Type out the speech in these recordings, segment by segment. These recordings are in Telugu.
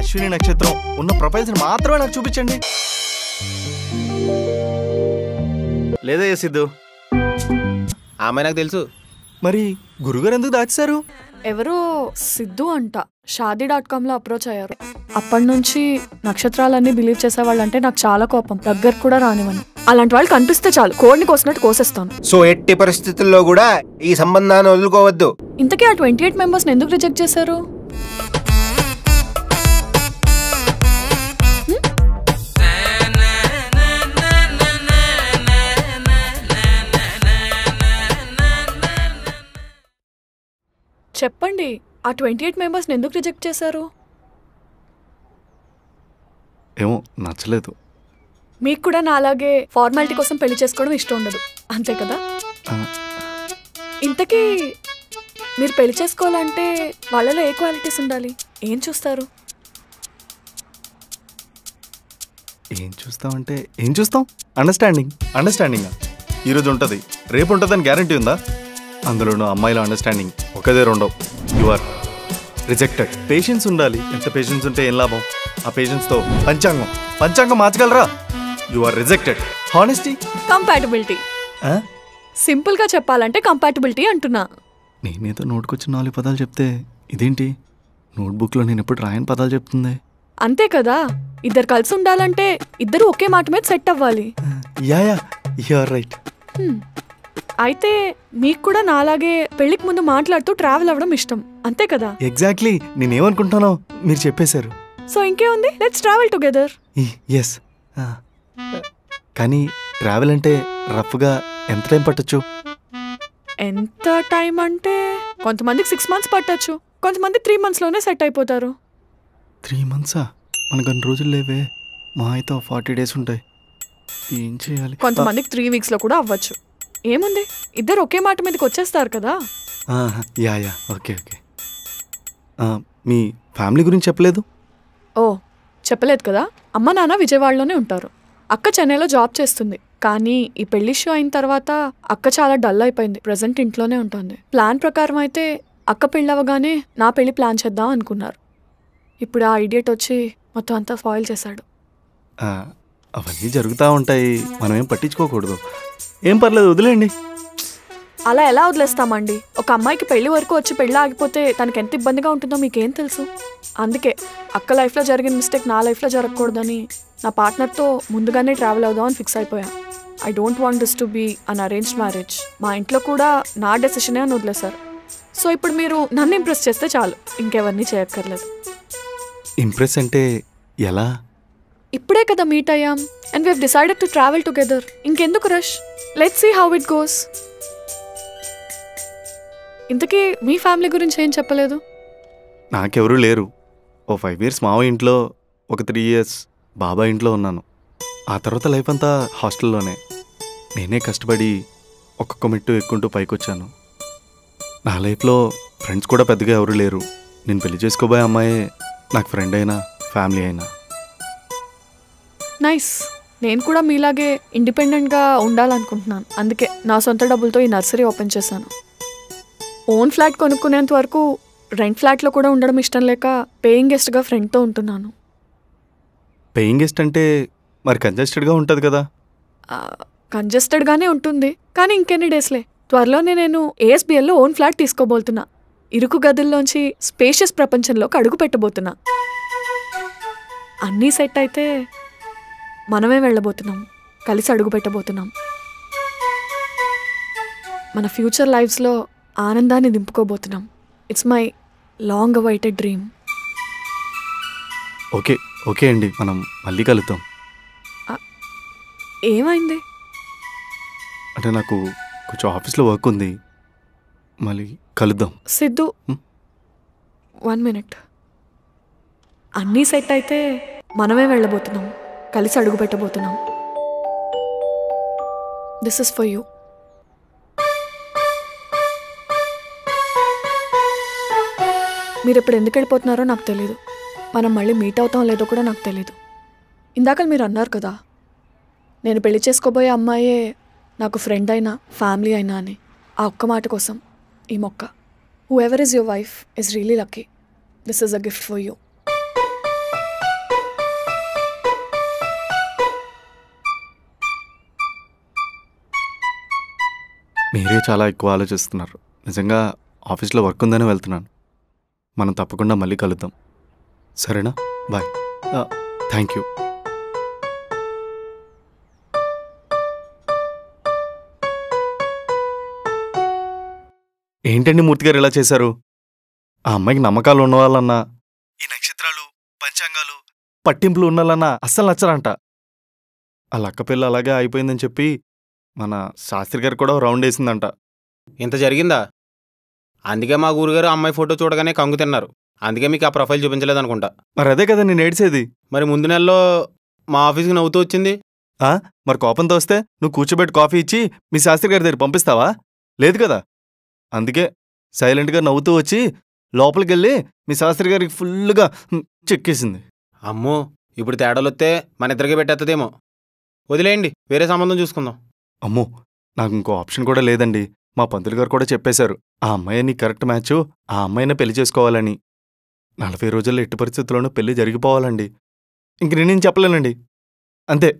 అశ్విని నక్షత్రం ఉన్న ప్రొఫైల్స్ మాత్రమే నాకు చూపించండి. లేదా సిద్ధు? ఆమె నాకు తెలుసు. మరి గురుగారు ఎందుకు దాచారు? ఎవరో సిద్ధు అంట షాదీ.com అప్రోచ్ అయ్యారు. అప్పటి నుంచి నక్షత్రాలన్నీ బిలీవ్ చేసేవాళ్ళంటే నాకు చాలా కోపం. దగ్గర కూడా రానివని. అలాంటి వాళ్ళు కనిపిస్తే చాలు కోడిని కోసినట్టు కోసేస్తాను. సో ఎట్టి పరిస్థితుల్లో కూడా ఈ సంబంధాన్ని వదులుకోవద్దు. ఇంతకీ ఆ 28 మెంబర్స్ ఎందుకు రిజెక్ట్ చేశారు? చెప్పండి, ఆ 28 మెంబర్స్ ఎందుకు రిజెక్ట్ చేశారు? ఏమో నచ్చలేదు. మీకు కూడా నా అలాగే ఫార్మాలిటీ కోసం పెళ్లి చేసుకోవడం ఇష్టం ఉండదు అంతే కదా? ఇంతకీ మీరు పెళ్లి చేసుకోవాలంటే వాళ్ళలో ఏ క్వాలిటీస్ ఉండాలి? ఏం చూస్తారు? ఏం చూస్తామంటే ఏం చూస్తాం? అండర్స్టాండింగ్ ఈరోజు ఉంటుంది, రేపు ఉంటుందని గ్యారంటీ ఉందా? అందులోనూ అమ్మాయిల అండర్స్టాండింగ్ ఒకదే రెండో. You are rejected. పేషెన్స్ ఉండాలి. ఎంత పేషెన్స్ ఉంటే ఏం లాభం? ఆ పేషెన్స్తో పంచాంగం మార్చగలరా? You are rejected. Honesty, compatibility. Simple గా చెప్పాలంటే కంపాటబిలిటీ అంటున్నా. నేనేదో నోటుకొచ్చిన 4 పదాలు చెప్తే ఇదేంటి నోట్బుక్లో నేను ఎప్పుడు రాయని పదాలు చెప్తుంది? అంతే కదా, ఇద్దరు కలిసి ఉండాలంటే ఇద్దరు ఒకే మాట మీద సెట్ అవ్వాలి. Yeah you are right. అయితే మీకు కూడా నాలాగే పెళ్లికి ముందు మాట్లాడుతూ ట్రావెల్ అవ్వడం ఇష్టం అంతే కదా? ఎగ్జాక్ట్లీ, నేనేమనుకుంటానో మీరు చెప్పేశారు. సో ఇంకేముంది, లెట్స్ ట్రావెల్ టుగెదర్. ఎస్. కానీ ట్రావెల్ అంటే రఫ్గా ఎంత టైం పట్టొచ్చు? ఎంత టైం అంటే కొంతమందికి 6 months పట్టొచ్చు, కొంతమంది 3 monthsలోనే సెట్ అయిపోతారు. 3 months? మనకు అన్ని రోజులు లేవే, మా అయితే 40 days ఉంటాయి. ఏం చేయాలి? కొంతమందికి 3 weeksలో కూడా అవ్వచ్చు. ఏముంది, ఇద్దరు ఒకే మాట మీదకి వచ్చేస్తారు కదా. Yeah okay. మీ ఫ్యామిలీ గురించి చెప్పలేదు? ఓ చెప్పలేదు కదా. అమ్మ నాన్న విజయవాడలోనే ఉంటారు, అక్క చెన్నైలో జాబ్ చేస్తుంది. కానీ ఈ పెళ్లి షో అయిన తర్వాత అక్క చాలా డల్ అయిపోయింది. ప్రెజెంట్ ఇంట్లోనే ఉంటుంది. ప్లాన్ ప్రకారం అయితే అక్క పెళ్ళి అవ్వగానే నా పెళ్లి ప్లాన్ చేద్దాం అనుకున్నారు. ఇప్పుడు ఆ ఐడియట్ వచ్చి మొత్తం అంతా ఫాయిల్ చేశాడు. అవన్నీ జరుగుతూ ఉంటాయి, మనం ఏం పట్టించుకోకూడదు. ఏం పర్లేదు, వదిలేండి. అలా ఎలా వదిలేస్తామండి? ఒక అమ్మాయికి పెళ్లి వరకు వచ్చి పెళ్ళి ఆగిపోతే తనకి ఎంత ఇబ్బందిగా ఉంటుందో మీకేం తెలుసు? అందుకే అక్క లైఫ్లో జరిగిన మిస్టేక్ నా లైఫ్లో జరగకూడదని నా పార్ట్నర్తో ముందుగానే ట్రావెల్ అవుదాం అని ఫిక్స్ అయిపోయా. I don't want this to be an arranged marriage. మా ఇంట్లో కూడా నా డెసిషనే అని వదిలేశారు. సో ఇప్పుడు మీరు నన్ను ఇంప్రెస్ చేస్తే చాలు, ఇంకెవరిని చేయక్కర్లేదు. ఇంప్రెస్ అంటే ఎలా? ఇప్పుడే కదా మీట్ అయ్యాం and we've decided to travel together. ఇంకెందుకు rush? Let's see how it goes. ఇంతకీ మీ ఫ్యామిలీ గురించి ఏం చెప్పలేదు? నాకెవరూ లేరు. ఓ 5 years మావ ఇంట్లో, ఒక 3 years బాబా ఇంట్లో ఉన్నాను. ఆ తర్వాత లైఫ్ అంతా హాస్టల్లోనే. నేనే కష్టపడి ఒక్కొక్క మెట్టు ఎక్కుంటూ పైకొచ్చాను. నా లైఫ్లో ఫ్రెండ్స్ కూడా పెద్దగా ఎవరు లేరు. నేను పెళ్లి చేసుకోబోయే అమ్మాయే నాకు ఫ్రెండ్ అయినా ఫ్యామిలీ అయినా. నైస్. నేను కూడా మీలాగే ఇండిపెండెంట్గా ఉండాలనుకుంటున్నాను. అందుకే నా సొంత డబ్బులతో ఈ నర్సరీ ఓపెన్ చేశాను. ఓన్ ఫ్లాట్ కొనుక్కునేంత వరకు రెంట్ ఫ్లాట్లో కూడా ఉండడం ఇష్టం లేక పేయింగ్ గెస్ట్గా ఫ్రెండ్తో ఉంటున్నాను. పేయింగ్ గెస్ట్ అంటే మరి కంజెస్టెడ్గా ఉంటుంది కదా? కంజెస్టెడ్గానే ఉంటుంది, కానీ ఇంకెన్ని డేస్లే. త్వరలోనే నేను ఏఎస్బిఎల్లో ఓన్ ఫ్లాట్ తీసుకోబోతున్నా. ఇరుకు గదుల్లోంచి స్పేషియస్ ప్రపంచంలోకి అడుగు పెట్టబోతున్నా. అన్నీ సెట్ అయితే మనమే వెళ్ళబోతున్నాం, కలిసి అడుగు పెట్టబోతున్నాం. మన ఫ్యూచర్ లైఫ్స్లో ఆనందాన్ని నింపుకోబోతున్నాం. It's my long awaited dream. Okay అండి, మనం మళ్ళీ కలుద్దాం. ఏమైంది? అంటే నాకు కొంచెం ఆఫీస్లో వర్క్ ఉంది, మళ్ళీ కలుద్దాం. సిద్ధు, 1 minute. అన్నీ సెట్ అయితే మనమే వెళ్ళబోతున్నాం, కలిసి అడుగు పెట్టబోతున్నాం. This is for you. మీరు ఇప్పుడు ఎందుకు వెళ్ళిపోతున్నారో నాకు తెలీదు. మనం మళ్ళీ మీట్ అవుతాం లేదో కూడా నాకు తెలీదు. ఇందాక మీరు అన్నారు కదా, నేను పెళ్లి చేసుకోబోయే అమ్మాయే నాకు ఫ్రెండ్ అయినా ఫ్యామిలీ అయినా అని. ఆ ఒక్క మాట కోసం ఈ మొక్క. Who ever is your wife is really lucky. This is a gift for you. మీరే చాలా ఎక్కువ ఆలోచిస్తున్నారు. నిజంగా ఆఫీస్లో వర్క్ ఉందని వెళ్తున్నాను. మనం తప్పకుండా మళ్ళీ కలుద్దాం, సరేనా? బాయ్. Thank you. ఏంటండి మూర్తి గారు ఇలా చేశారు? ఆ అమ్మాయికి నమ్మకాలు ఉన్నవాళ్ళన్నా, ఈ నక్షత్రాలు, పంచాంగాలు, పట్టింపులు ఉన్నోళ్ళన్నా అస్సలు నచ్చరంట. ఆ లక్క పిల్ల అలాగే అయిపోయిందని చెప్పి మన శాస్త్రి గారు కూడా రౌండ్ వేసిందంట. ఇంత జరిగిందా? అందుకే మా గురుగారు అమ్మాయి ఫోటో చూడగానే కంగు తిన్నారు. అందుకే మీకు ఆ ప్రొఫైల్ చూపించలేదనుకుంటా. మరి అదే కదా నేను ఏడ్చేది. మరి ముందు నెలలో మా ఆఫీస్కి నవ్వుతూ వచ్చింది. మరి కోపంతో వస్తే నువ్వు కూర్చోబెట్టి కాఫీ ఇచ్చి మీ శాస్త్రి గారి దగ్గర పంపిస్తావా? లేదు కదా. అందుకే సైలెంట్గా నవ్వుతూ వచ్చి లోపలికి వెళ్ళి మీ శాస్త్రి గారికి ఫుల్గా చెక్కేసింది. అమ్మో, ఇప్పుడు తేడాలు వస్తే మన ఇద్దరికి పెట్టేస్తుందేమో. వదిలేయండి, వేరే సంబంధం చూసుకుందాం. అమ్మో, నాకు ఇంకో ఆప్షన్ కూడా లేదండి. మా పంతులు గారు కూడా చెప్పేశారు, ఆ అమ్మాయి నీ కరెక్ట్ మ్యాచ్, ఆ అమ్మాయినే పెళ్లి చేసుకోవాలని. 40 రోజుల్లో ఎట్టి పరిస్థితుల్లోనూ పెళ్లి జరిగిపోవాలండి. ఇంక నేనేం చెప్పలేనండి, అంతే.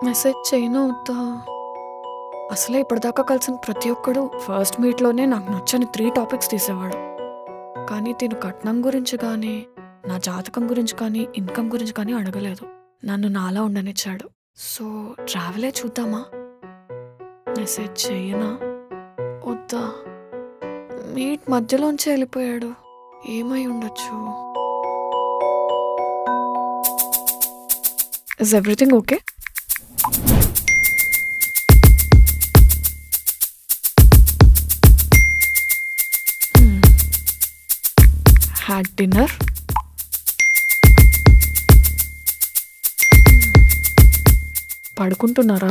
మెసేజ్ చేయను వద్దా? అసలే ఇప్పటిదాకా కలిసిన ప్రతి ఒక్కడు ఫస్ట్ మీట్లోనే నాకు నచ్చని 3 టాపిక్స్ తీసేవాడు. కానీ తిను కట్నం గురించి కానీ, నా జాతకం గురించి కానీ, ఇన్కమ్ గురించి కానీ అడగలేదు. నన్ను నాలా ఉండనిచ్చాడు. సో ట్రావెలే చూద్దామా? మెసేజ్ చేయనా వద్దా? మీట్ మధ్యలోంచి వెళ్ళిపోయాడు, ఏమై ఉండొచ్చు? Is everything okay? Had dinner. పడుకుంటున్నారా?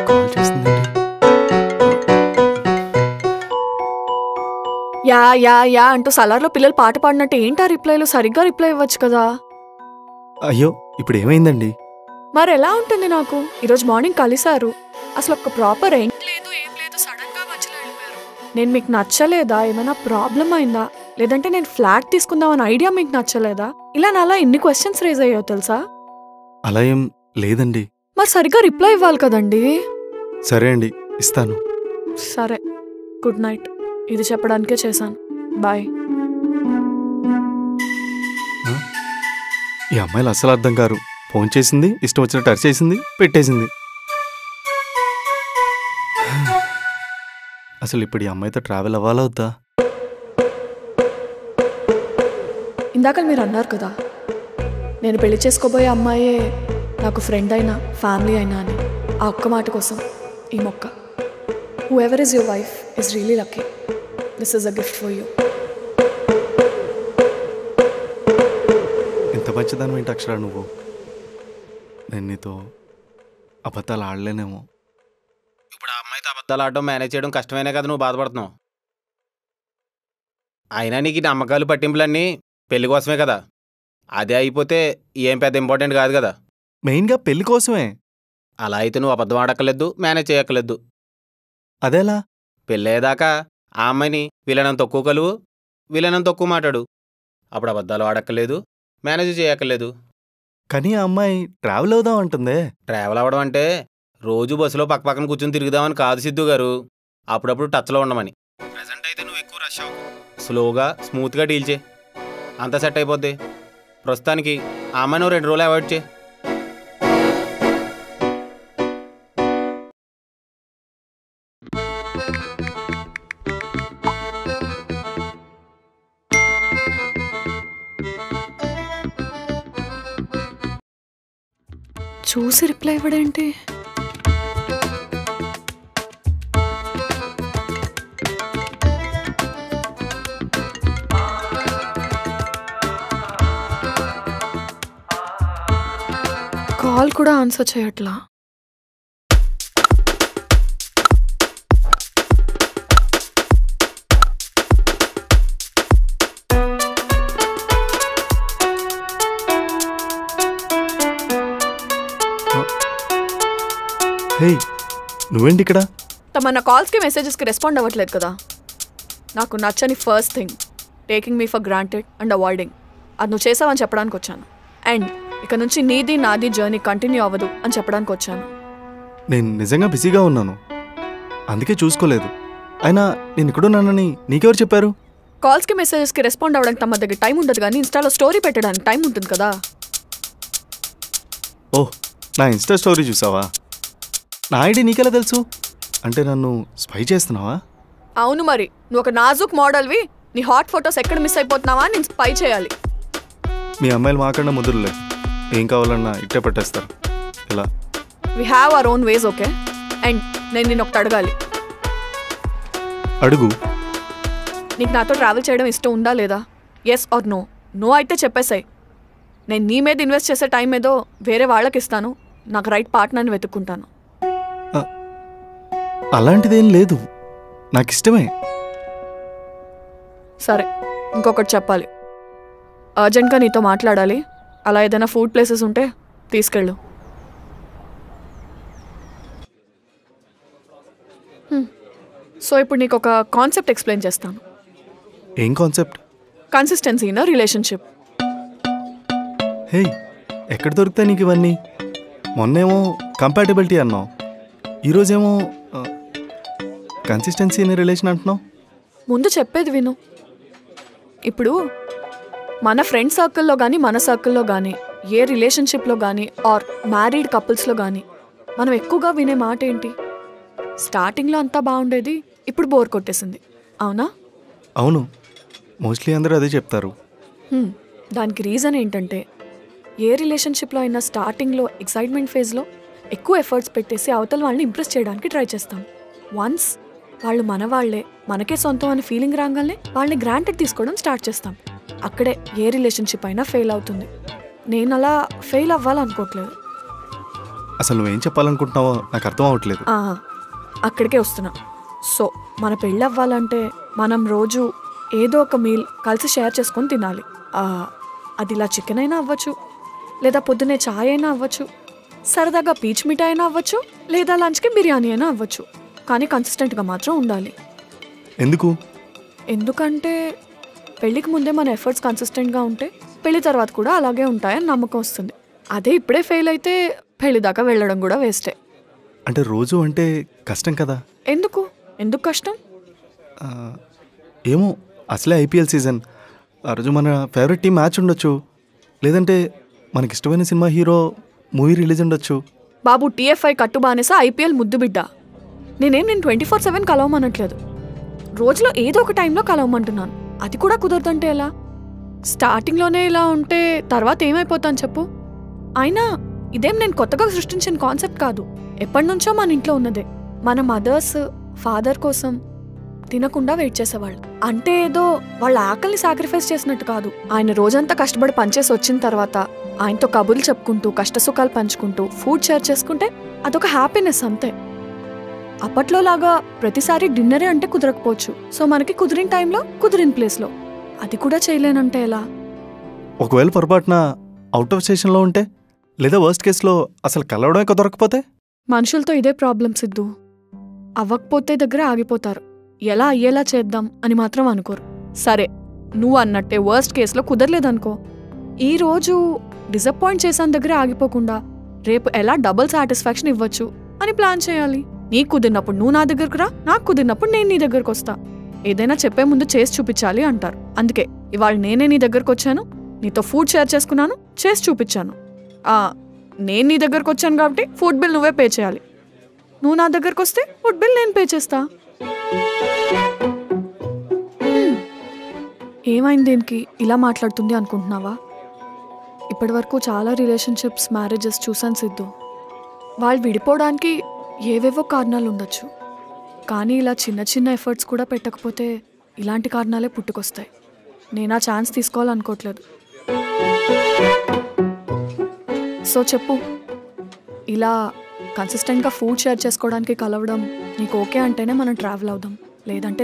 కాల్ చేస్తుందండి. యా యా యా అంటూ సలార్లో పిల్లలు పాట పాడినట్టు ఏంటా రిప్లైలు? సరిగ్గా రిప్లై ఇవ్వచ్చు కదా. అయ్యో, ఇప్పుడు ఏమైందండి? మరి ఎలా ఉంటుంది నాకు? ఈరోజు మార్నింగ్ కలిశారు, అసలు ఒక ప్రాపర్ ఏం లేదు, ఏం లేదు, సడన్ గా మధ్యలో వెళ్ళిపోయారు. నేను మీకు నచ్చలేదా? ఏమైనా ప్రాబ్లం అయిందా? లేదంటే నేను ఫ్లాట్ తీసుకుందామని ఐడియా మీకు నచ్చలేదా? ఇలా నాలా ఎన్ని క్వశ్చన్స్ రేజ్ అయ్యాయో తెలుసా? అలా ఏం లేదండి. మరి సరిగ్గా రిప్లై ఇవ్వాలి కదండి. సరే అండి, ఇస్తాను. సరే, గుడ్ నైట్. ఇది చెప్పడానికే చేశాను. బాయ్. ఈ అమ్మాయిలు అస్సలు అర్థం కారు. ఫోన్ చేసింది, ఇష్టం వచ్చినట్టు టచ్ చేసింది, పెట్టేసింది. అసలు ఇప్పుడు ఈ అమ్మాయితో ట్రావెల్ అవ్వాలా వద్దా? ఇందాక మీరు అన్నారు కదా, నేను పెళ్లి చేసుకోబోయే అమ్మాయే నాకు ఫ్రెండ్ అయినా ఫ్యామిలీ అయినా అని. ఆ ఒక్క మాట కోసం ఈ మొక్క. Whoever is your wife is really lucky. This is a gift for you. ఇంత మంచిదాని ఏంటి అక్షరా నువ్వు? నేను నీతో అబద్ధాలు ఆడలేనేమో. ఇప్పుడు ఆ అమ్మాయితో అబద్ధాలు ఆడడం మేనేజ్ చేయడం కష్టమైనా కదా నువ్వు బాధపడుతున్నావు. అయినా నీకు ఈ నమ్మకాలు పట్టింపులన్నీ పెళ్లి కోసమే కదా. అదే అయిపోతే ఏం పెద్ద ఇంపార్టెంట్ కాదు కదా. మెయిన్గా పెళ్లి కోసమే. అలా అయితే నువ్వు అబద్ధం ఆడక్కర్లేదు, మేనేజ్ చేయక్కర్లేదు. అదేలా? పెళ్ళయ్యేదాకా ఆ అమ్మాయిని వీలైనంత తక్కువ కలువు, వీలైనంత తక్కువ మాట్లాడు. అప్పుడు అబద్ధాలు ఆడక్కర్లేదు, మేనేజ్ చేయక్కర్లేదు. కానీ ఆ అమ్మాయి ట్రావెల్ అవుదాం అంటుందే. ట్రావెల్ అవ్వడం అంటే రోజు బస్సులో పక్క పక్కన కూర్చొని తిరుగుదామని కాదు సిద్ధు గారు, అప్పుడప్పుడు టచ్లో ఉండమని. ప్రజెంట్ అయితే నువ్వు ఎక్కువ రష్ అవ్వకు, స్లోగా స్మూత్గా డీల్ చేయి, అంతా సెట్ అయిపోద్ది. ప్రస్తుతానికి ఆ అమ్మాయిని 2 రోజులు అవాయిడ్ చేయి. చూసి రిప్లై ఇవ్వడేంటి? కాల్ కూడా ఆన్సర్ చేయట్లా. హే, నువ్వేంటి ఇక్కడ? తమన్న కాల్స్కి మెసేజెస్కి రెస్పాండ్ అవ్వట్లేదు కదా. నాకు నచ్చని first thing taking me for granted and avoiding. అది నువ్వు చేసావని చెప్పడానికి వచ్చాను. అండ్ ఇక నుంచి నీది నాది జర్నీ కంటిన్యూ అవ్వదు అని చెప్పడానికి వచ్చాను. నేను నిజంగా బిజీగా ఉన్నాను, అందుకే చూసుకోలేదు. అయినా నేను ఇక్కడున్నానని నీకెవరు చెప్పారు? కాల్స్కి మెసేజెస్కి రెస్పాండ్ అవ్వడానికి తమ దగ్గర టైం ఉండదు, కానీ ఇన్స్టాలో స్టోరీ పెట్టడానికి టైం ఉంటుంది కదా. ఓహ్, నా ఇన్స్టా స్టోరీ చూసావా? నా ఐడి నీకెలా తెలుసు? అంటే నన్ను స్పై చేస్తున్నావా? అవును మరి, నువ్వు ఒక నాజుక్ మోడల్వి. నీ హాట్ ఫొటోస్ ఎక్కడ మిస్ అయిపోతున్నావా నేను స్పై చేయాలి. మీ అమ్మాయిలు మాకన్నా ముదురులే, ఏం కావాలన్నా ఇట్టే పెట్టేస్తారు. ఎలా? We have our own ways, okay? And నేను నిన్ను ఒకటి అడగాలి. అడుగు. నీకు నాతో ట్రావెల్ చేయడం ఇష్టం ఉందా లేదా? Yes are no? నో అయితే చెప్పేసాయి. నేను నీ మీద ఇన్వెస్ట్ చేసే టైం ఏదో వేరే వాళ్ళకి ఇస్తాను, నాకు రైట్ పార్ట్నర్ని వెతుక్కుంటాను. అలాంటిదేం లేదు, నాకు ఇష్టమే. సరే, ఇంకొకటి చెప్పాలి. అర్జెంట్గా నీతో మాట్లాడాలి. అలా ఏదైనా ఫుడ్ ప్లేసెస్ ఉంటే తీసుకెళ్ళు. సో ఇప్పుడు నీకు ఒక కాన్సెప్ట్ ఎక్స్ప్లెయిన్ చేస్తాను. ఏం concept? Consistency in relationship. Hey, ఎక్కడ దొరుకుతాయి నీకు ఇవన్నీ? మొన్నేమో కంపాటబిలిటీ అన్నావు, ఈరోజేమో కన్సిస్టెన్సీ ఇన్ రిలేషన్ అంటున్నావు. ముందు చెప్పేది విను. ఇప్పుడు మన ఫ్రెండ్ సర్కిల్లో కానీ మన సర్కిల్లో కానీ ఏ రిలేషన్షిప్లో కానీ ఆర్ మ్యారీడ్ కపుల్స్లో కానీ మనం ఎక్కువగా వినే మాట ఏంటి? స్టార్టింగ్లో అంతా బాగుండేది, ఇప్పుడు బోర్ కొట్టేసింది. అవునా? అవును, మోస్ట్లీ అందరూ అదే చెప్తారు. దానికి రీజన్ ఏంటంటే ఏ రిలేషన్షిప్లో అయినా స్టార్టింగ్లో ఎక్సైట్మెంట్ ఫేజ్లో ఎక్కువ ఎఫర్ట్స్ పెట్టేసి అవతల వాళ్ళని ఇంప్రెస్ చేయడానికి ట్రై చేస్తాం. వన్స్ వాళ్ళు మన వాళ్ళే, మనకే సొంతం అని ఫీలింగ్ రాగానే వాళ్ళని గ్రాంటెడ్ తీసుకోవడం స్టార్ట్ చేస్తాం. అక్కడే ఏ రిలేషన్షిప్ అయినా ఫెయిల్ అవుతుంది. నేను అలా ఫెయిల్ అవ్వాలనుకోవట్లేదు. అసలు నువ్వేం చెప్పాలనుకుంటున్నావో నాకు అర్థం అవ్వట్లేదు. అక్కడికే వస్తున్నా. సో మన పెళ్ళి అవ్వాలంటే మనం రోజు ఏదో ఒక మీల్ కలిసి షేర్ చేసుకొని తినాలి. అది ఇలా చికెన్ అయినా అవ్వచ్చు, లేదా పొద్దునే చాయ్ అయినా అవ్వచ్చు, సరదాగా పీచ్ మిఠాయి అయినా అవ్వచ్చు, లేదా లంచ్కి బిర్యానీ అయినా అవ్వచ్చు. కానీ కన్సిస్టెంట్గా మాత్రం ఉండాలి. ఎందుకంటే పెళ్ళికి ముందే మన ఎఫర్ట్స్ కన్సిస్టెంట్గా ఉంటే పెళ్లి తర్వాత కూడా అలాగే ఉంటాయని నమ్మకం వస్తుంది. అదే ఇప్పుడే ఫెయిల్ అయితే పెళ్లి దాకా వెళ్ళడం కూడా వేస్టే. అంటే రోజు అంటే కష్టం కదా? ఎందుకు కష్టం? ఏమో, అసలే ఐపీఎల్ సీజన్. ఆ రోజు మన ఫేవరెట్ టీం మ్యాచ్ ఉండొచ్చు, లేదంటే మనకిష్టమైన సినిమా హీరో మూవీ రిలీజ్ ఉండొచ్చు. బాబు, టీఎఫ్ఐ కట్టుబానేసా ఐపీఎల్ ముద్దు బిడ్డ. నేను 24/7 కలవమనట్లేదు, రోజులో ఏదో ఒక టైంలో కలవమంటున్నాను. అది కూడా కుదరదంటే ఎలా? స్టార్టింగ్లోనే ఇలా ఉంటే తర్వాత ఏమైపోతాను చెప్పు? అయినా ఇదేం నేను కొత్తగా సృష్టించిన కాన్సెప్ట్ కాదు, ఎప్పటి నుంచో మన ఇంట్లో ఉన్నదే. మన మదర్స్ ఫాదర్ కోసం తినకుండా వెయిట్ చేసేవాళ్ళు. అంటే ఏదో వాళ్ళ ఆకలిని సాక్రిఫైస్ చేసినట్టు కాదు. ఆయన రోజంతా కష్టపడి పనిచేసి వచ్చిన తర్వాత ఆయనతో కబుర్లు చెప్పుకుంటూ కష్టసుఖాలు పంచుకుంటూ ఫుడ్ షేర్ చేసుకుంటే అదొక హ్యాపీనెస్ అంతే. అప్పట్లో లాగా ప్రతిసారి డిన్నరే అంటే కుదరకపోవచ్చు. సో మనకి కుదిరిన టైంలో కుదిరిన ప్లేస్లో అది కూడా చేయలేనంటే ఎలా? ఒకవేళ పొరపాటున అవుట్ ఆఫ్ స్టేషన్లో ఉంటే, లేదా వర్స్ట్ కేసులో అసలు కలవడమే కుదరకపోతే? మనుషులతో ఇదే ప్రాబ్లం సిద్ధు. అవ్వకపోతే దగ్గర ఆగిపోతారు, ఎలా అయ్యేలా చేద్దాం అని మాత్రం అనుకోరు. సరే, నువ్వు అన్నట్టే వర్స్ట్ కేసులో కుదరలేదనుకో, ఈరోజు డిసప్పాయింట్ చేసాను దగ్గర ఆగిపోకుండా రేపు ఎలా డబుల్ సాటిస్ఫాక్షన్ ఇవ్వచ్చు అని ప్లాన్ చేయాలి. నీకు కుదిరినప్పుడు నువ్వు నా దగ్గరకు రా, నాకు కుదిరినప్పుడు నేను నీ దగ్గరకు వస్తా. ఏదైనా చెప్పే ముందు చేసి చూపించాలి అంటారు. అందుకే ఇవాళ నేనే నీ దగ్గరకు వచ్చాను, నీతో ఫుడ్ షేర్ చేసుకున్నాను, చేసి చూపించాను. నేను నీ దగ్గరకు వచ్చాను కాబట్టి ఫుడ్ బిల్ నువ్వే పే చేయాలి. నువ్వు నా దగ్గరకు వస్తే ఫుడ్ బిల్ నేను పే చేస్తా. ఏమైంది దీనికి ఇలా మాట్లాడుతుంది అనుకుంటున్నావా? ఇప్పటి వరకు చాలా రిలేషన్షిప్స్, మ్యారేజెస్ చూసాను సిద్ధు. వాళ్ళు విడిపోవడానికి ఏవేవో కారణాలు ఉండొచ్చు, కానీ ఇలా చిన్న చిన్న ఎఫర్ట్స్ కూడా పెట్టకపోతే ఇలాంటి కారణాలే పుట్టుకొస్తాయి. నేను ఆ ఛాన్స్ తీసుకోవాలనుకోవట్లేదు. సో చెప్పు, ఇలా కన్సిస్టెంట్గా ఫుడ్ షేర్ చేసుకోవడానికి కలవడం నీకు ఓకే అంటేనే మనం ట్రావెల్ అవుదాం, లేదంటే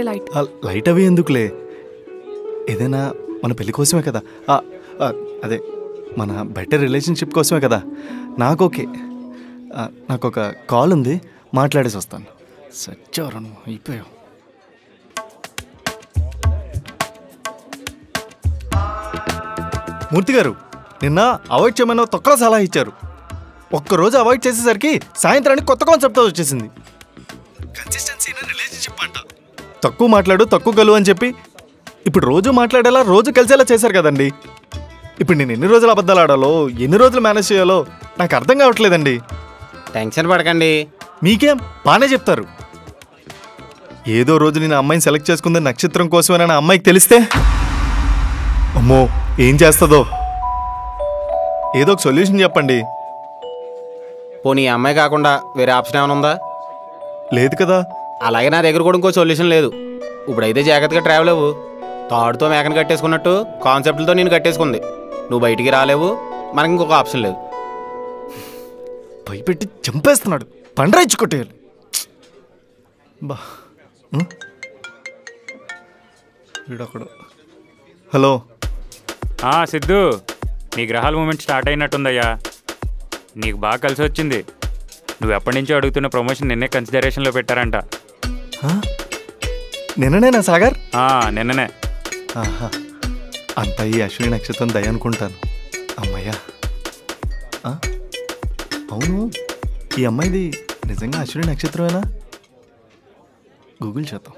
లైట్ అవి ఎందుకులే, ఏదైనా మన పెళ్లి కోసమే కదా, అదే మన బెటర్ రిలేషన్షిప్ కోసమే కదా. నాకు ఓకే. నాకు ఒక కాల్ ఉంది, మాట్లాడేసి వస్తాను. సచ్చారను అయిపోయావు. మూర్తి గారు నిన్న అవాయిడ్ చేయమని తొక్కల సలహా ఇచ్చారు. ఒక్కరోజు అవాయిడ్ చేసేసరికి సాయంత్రానికి కొత్త కాన్సెప్ట్ వచ్చేసింది. తక్కువ మాట్లాడు తక్కువ గలువు అని చెప్పి ఇప్పుడు రోజు మాట్లాడేలా రోజు కలిసేలా చేశారు కదండి. ఇప్పుడు నేను ఎన్ని రోజులు అబద్ధాలు ఆడాలో ఎన్ని రోజులు మేనేజ్ చేయాలో నాకు అర్థం కావట్లేదండి. టెన్షన్ పడకండి. మీకేం బాగానే చెప్తారు. ఏదో రోజు నేను అమ్మాయిని సెలెక్ట్ చేసుకుంది నక్షత్రం కోసమేనని అమ్మాయికి తెలిస్తే అమ్మో ఏం చేస్తుందో. ఏదో ఒక సొల్యూషన్ చెప్పండి. పోనీ ఈ అమ్మాయి కాకుండా వేరే ఆప్షన్ ఏమైనా ఉందా? లేదు కదా. అలాగే నా దగ్గర కూడా ఇంకో సొల్యూషన్ లేదు. ఇప్పుడైతే జాగ్రత్తగా ట్రావెల్ అవ్వు. తాడుతో మేకను కట్టేసుకున్నట్టు కాన్సెప్ట్లతో నేను కట్టేసుకుంది. నువ్వు బయటికి రాలేవు. మనకి ఇంకొక ఆప్షన్ లేదు. భయపెట్టి చంపేస్తున్నాడు. పండ్రా ఇచ్చుకొట్టేయాలి. బా వీడక్కడ. హలో సిద్ధు, నీ గ్రహాల మూమెంట్ స్టార్ట్ అయినట్టుందయ్యా. నీకు బాగా కలిసి వచ్చింది. నువ్వు ఎప్పటి నుంచో అడుగుతున్న ప్రమోషన్ నిన్నే కన్సిడరేషన్లో పెట్టారంట. నిన్ననేనా సాగర్? నిన్ననే. అంతా ఈ అశ్విని నక్షత్రం దయ అనుకుంటాను. అమ్మయ్యా. అవును, ఈ అమ్మాయిది నిజంగా అశ్విని నక్షత్రమేనా? గూగుల్ చేద్దాం.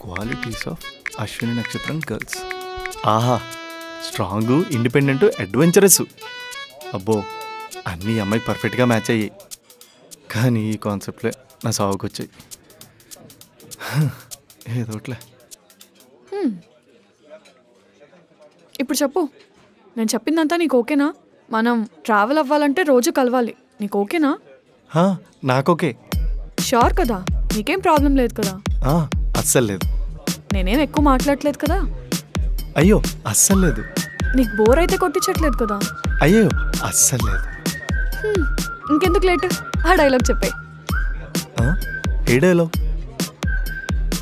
క్వాలిటీస్ ఆఫ్ అశ్విని నక్షత్రం గర్ల్స్. ఆహా, స్ట్రాంగు, ఇండిపెండెంట్, అడ్వెంచరస్. అబ్బో, అన్నీ అమ్మాయి పర్ఫెక్ట్గా మ్యాచ్ అయ్యాయి. కానీ ఈ కాన్సెప్ట్లే నా సాగుకు వచ్చాయి. ఏదోట్లే. ఇప్పుడు చెప్పు, నేను చెప్పిందంతా నీకు ఓకేనా? మనం ట్రావెల్ అవ్వాలంటే రోజు కలవాలి. నీకు ఓకేనా? నాకోకే. షూర్ కదా? నీకేం ప్రాబ్లం లేదు కదా? అస్సలు లేదు. నేనేం ఎక్కువ మాట్లాడలేదు కదా? అయ్యో అస్సలు లేదు. నీకు బోర్ అయితే కొట్టించట్లేదు కదా? అయ్యో అస్సలు లేదు. ఇంకెందుకు లేట్, ఆ డైలాగ్ చెప్పే. ఏ డైలాగ్?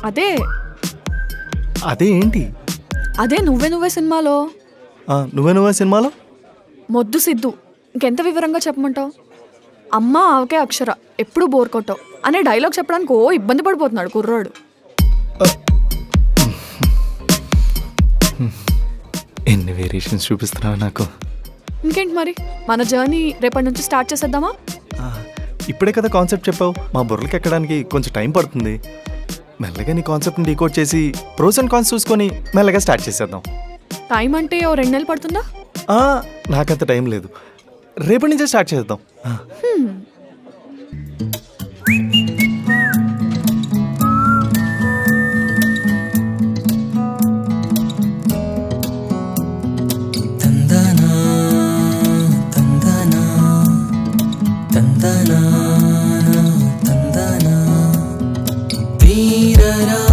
అదే ఏంటి? అదే నువ్వే నువ్వే సినిమాలో. నువ్వే సినిమాలో మొద్దు సిద్ధు. ఇంకెంత వివరంగా చెప్పమంటావు? అమ్మ ఆవకే అక్షర, ఎప్పుడు బోర్ కొట్టావు అనే డైలాగ్ చెప్పడానికి ఇబ్బంది పడిపోతున్నాడు కుర్రాడు. ఎన్ని వేరియేషన్స్ చూపిస్తున్నావు నాకు. ఇంకేంటి మరి, మన జర్నీ రేపటి నుంచి స్టార్ట్ చేసేద్దామా? ఇప్పుడే కదా కాన్సెప్ట్ చెప్పావు. మా బుర్రలకి ఎక్కడానికి కొంచెం టైం పడుతుంది. మెల్లగా నీ కాన్సెప్ట్ని డీకోడ్ చేసి ప్రోస్ అండ్ కాన్స్ చూసుకొని మెల్లగా స్టార్ట్ చేసేద్దాం. టైం అంటే 2 నెలలు పడుతుందా? నాకంత టైం లేదు. రేపటి నుంచే స్టార్ట్ చేద్దాం. తందనా తందనా వీరరా